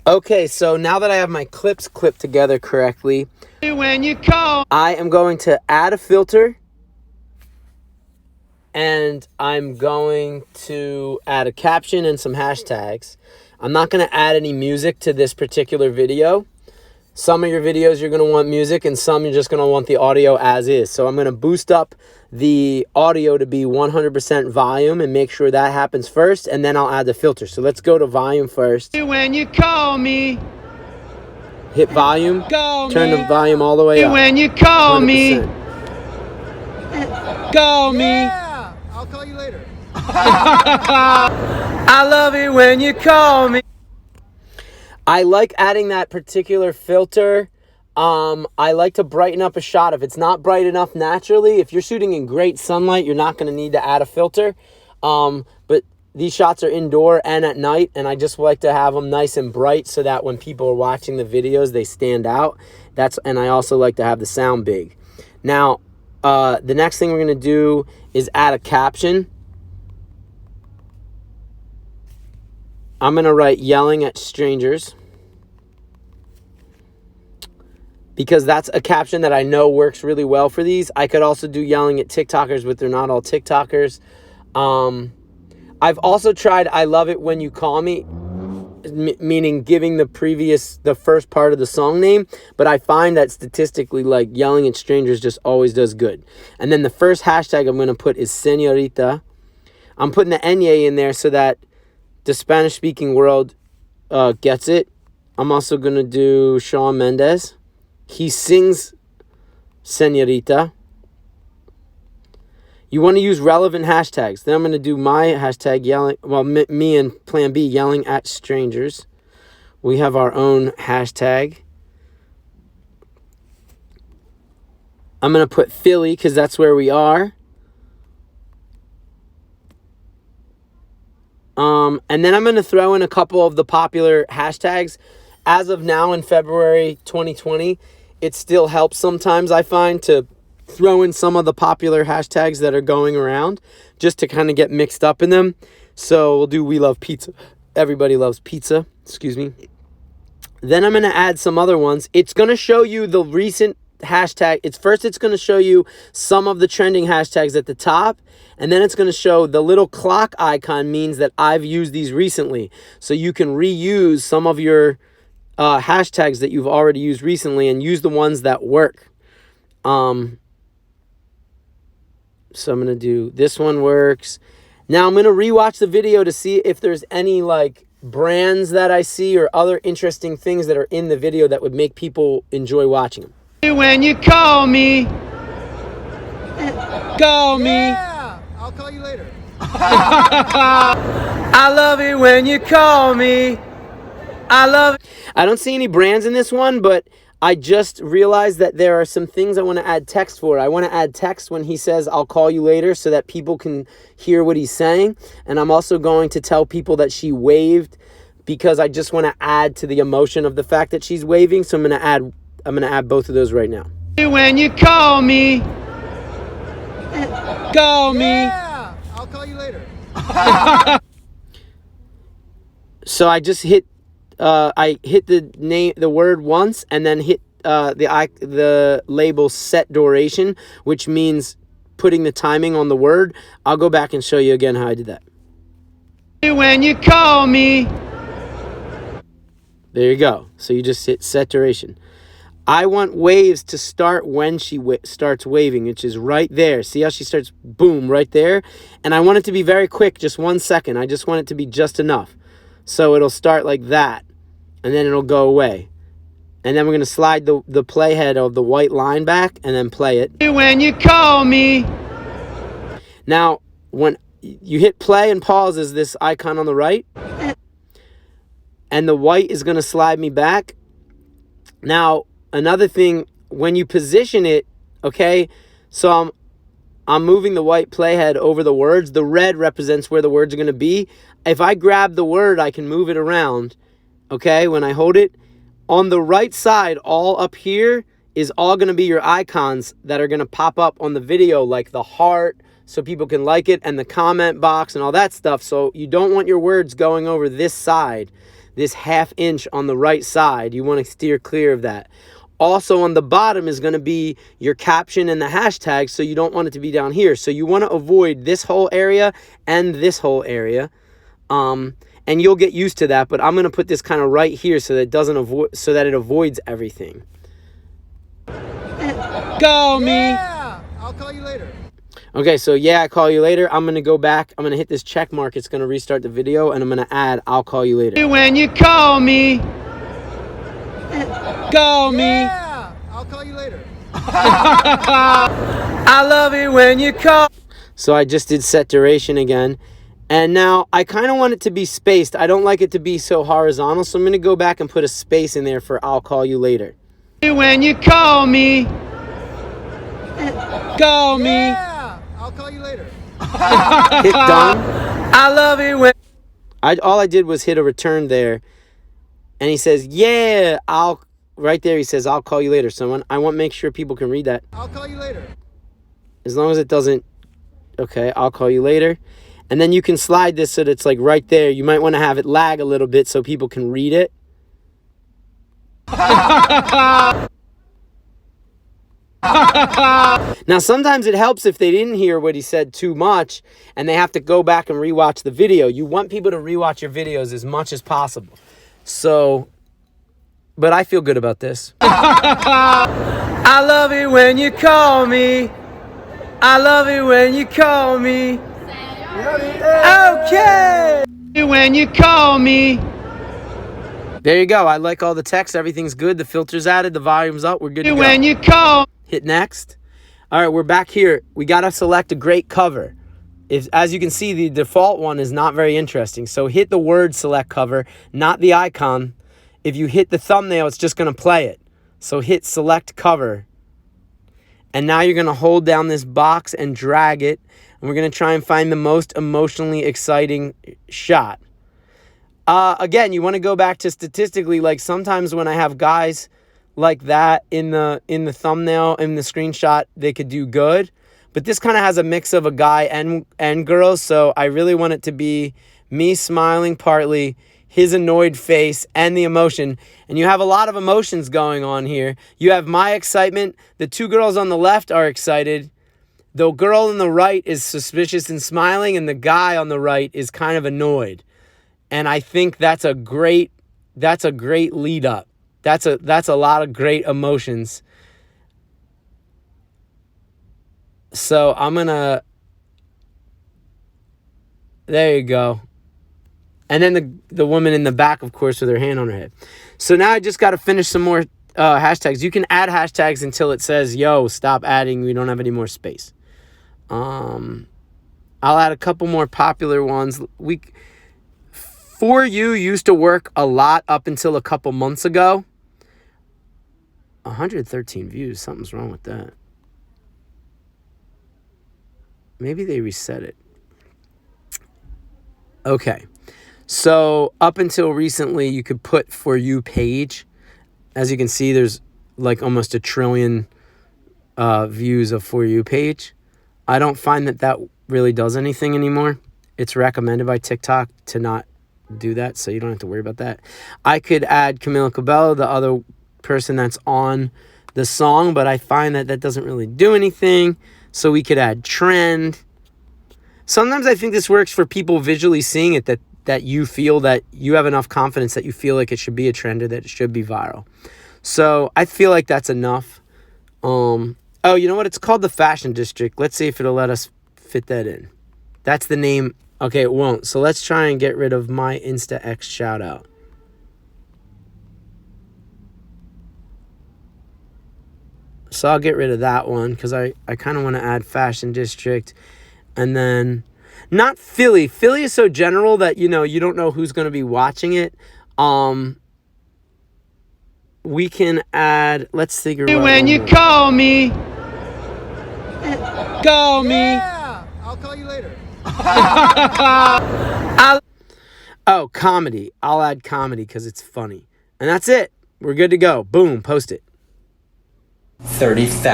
Okay, so now that I have my clips clipped together correctly, When you call, I am going to add a filter, and I'm going to add a caption and some hashtags. I'm not going to add any music to this particular video. Some of your videos you're going to want music, and some you're just going to want the audio as is. So I'm going to boost up the audio to be 100% volume and make sure that happens first, and then I'll add the filter. So let's go to volume first. when you call me, Hit volume. call Turn me. the volume all the way up. When you call me, 100%. call me. Yeah, I'll call you later. I love it when you call me. I like adding that particular filter. I like to brighten up a shot. If it's not bright enough naturally, if you're shooting in great sunlight, you're not going to need to add a filter. But these shots are indoor and at night, and I just like to have them nice and bright so that when people are watching the videos, they stand out. And I also like to have the sound big. Now, the next thing we're going to do is add a caption. I'm going to write "yelling at strangers," because that's a caption that I know works really well for these. I could also do "yelling at TikTokers," but they're not all TikTokers. I've also tried "I love it when you call me," meaning giving the first part of the song name, but I find that statistically, like, "yelling at strangers" just always does good. And then the first hashtag I'm going to put is "señorita." I'm putting the "ñe" in there so that the Spanish-speaking world gets it. I'm also going to do Shawn Mendes. He sings "señorita." You want to use relevant hashtags. Then I'm going to do my hashtag yelling. Well, me and Plan B, yelling at strangers. We have our own hashtag. I'm going to put Philly because that's where we are. And then I'm going to throw in a couple of the popular hashtags. As of now in February 2020, it still helps sometimes, I find, to throw in some of the popular hashtags that are going around just to kind of get mixed up in them. So we'll do "we love pizza." Everybody loves pizza. Excuse me. Then I'm going to add some other ones. It's going to show you the recent hashtag. It's going to show you some of the trending hashtags at the top, and then it's going to show the little clock icon means that I've used these recently. So you can reuse some of your hashtags that you've already used recently and use the ones that work. So I'm going to do this one works. Now I'm going to rewatch the video to see if there's any like brands that I see or other interesting things that are in the video that would make people enjoy watching them. When you call me, call me. Yeah, I'll call you later. I love it when you call me. I love it. I don't see any brands in this one, but I just realized that there are some things I want to add text for. I want to add text when he says "I'll call you later" so that people can hear what he's saying. And I'm also going to tell people that she waved because I just want to add to the emotion of the fact that she's waving. So I'm going to add both of those right now. When you call me, call me. Yeah, I'll call you later. So I just hit the word once and then hit the label "set duration," which means putting the timing on the word. I'll go back and show you again how I did that. When you call me, there you go. So you just hit set duration. I want waves to start when she starts waving, which is right there. See how she starts? Boom, right there. And I want it to be very quick, just 1 second. I just want it to be just enough. So it'll start like that, and then it'll go away. And then we're going to slide the playhead of the white line back and then play it. When you call me. Now, when you hit play and pause, is this icon on the right. And the white is going to slide me back. Now, another thing, when you position it, okay, so I'm moving the white playhead over the words. The red represents where the words are going to be. If I grab the word, I can move it around, okay, when I hold it. On the right side, all up here, is all going to be your icons that are going to pop up on the video, like the heart, so people can like it, and the comment box and all that stuff. So you don't want your words going over this side, this 1/2 inch on the right side. You want to steer clear of that. Also on the bottom is going to be your caption and the hashtag, so you don't want it to be down here. So you want to avoid this whole area and this whole area. And you'll get used to that, but I'm going to put this kind of right here so that it avoids everything. Go me. Yeah, I'll call you later. Okay, so yeah, I'll call you later. I'm going to go back. I'm going to hit this check mark. It's going to restart the video, and I'm going to add I'll call you later. When you call me. Call me. Yeah, I'll call you later. I love it when you call. So I just did set duration again. And now I kind of want it to be spaced. I don't like it to be so horizontal. So I'm going to go back and put a space in there for I'll call you later. When you call me. Call me. Yeah, I'll call you later. Hit done. I love it when. All I did was hit a return there. And he says, yeah, right there he says, I'll call you later. So I want to make sure people can read that. I'll call you later. As long as it doesn't, okay, I'll call you later. And then you can slide this so that it's like right there. You might want to have it lag a little bit so people can read it. Now, sometimes it helps if they didn't hear what he said too much and they have to go back and rewatch the video. You want people to rewatch your videos as much as possible. So, but I feel good about this. I love it when you call me. I love it when you call me. Okay. When you call me. There you go. I like all the text. Everything's good. The filter's added. The volume's up. We're good to go. When you call. Hit next. All right, we're back here. We got to select a great cover. As you can see, the default one is not very interesting. So hit the word select cover, not the icon. If you hit the thumbnail, it's just going to play it. So hit select cover. And now you're going to hold down this box and drag it. And we're going to try and find the most emotionally exciting shot. Again, you want to go back to statistically, like sometimes when I have guys like that in the thumbnail, in the screenshot, they could do good. But this kind of has a mix of a guy and girl, so I really want it to be me smiling partly, his annoyed face, and the emotion. And you have a lot of emotions going on here. You have my excitement. The two girls on the left are excited. The girl on the right is suspicious and smiling, and the guy on the right is kind of annoyed. And I think that's a great lead up. That's a lot of great emotions. So I'm gonna, there you go. And then the woman in the back, of course, with her hand on her head. So now I just got to finish some more hashtags. You can add hashtags until it says, yo, stop adding. We don't have any more space. I'll add a couple more popular ones. For You used to work a lot up until a couple months ago. 113 views. Something's wrong with that. Maybe they reset it. Okay. So up until recently, you could put For You page. As you can see, there's like almost 1 trillion views of For You page. I don't find that really does anything anymore. It's recommended by TikTok to not do that, so you don't have to worry about that. I could add Camila Cabello, the other person that's on the song, but I find that doesn't really do anything. So we could add trend. Sometimes I think this works for people visually seeing it, that you feel that you have enough confidence that you feel like it should be a trend or that it should be viral. So I feel like that's enough. Oh, you know what? It's called the Fashion District. Let's see if it'll let us fit that in. That's the name. Okay, it won't. So let's try and get rid of my InstaX shout out. So I'll get rid of that one because I kind of want to add Fashion District. And then not Philly. Philly is so general that, you don't know who's going to be watching it. We can add, let's figure out. When you call me. Call me. Yeah, I'll call you later. Oh, comedy. I'll add comedy because it's funny. And that's it. We're good to go. Boom, post it. 30,000.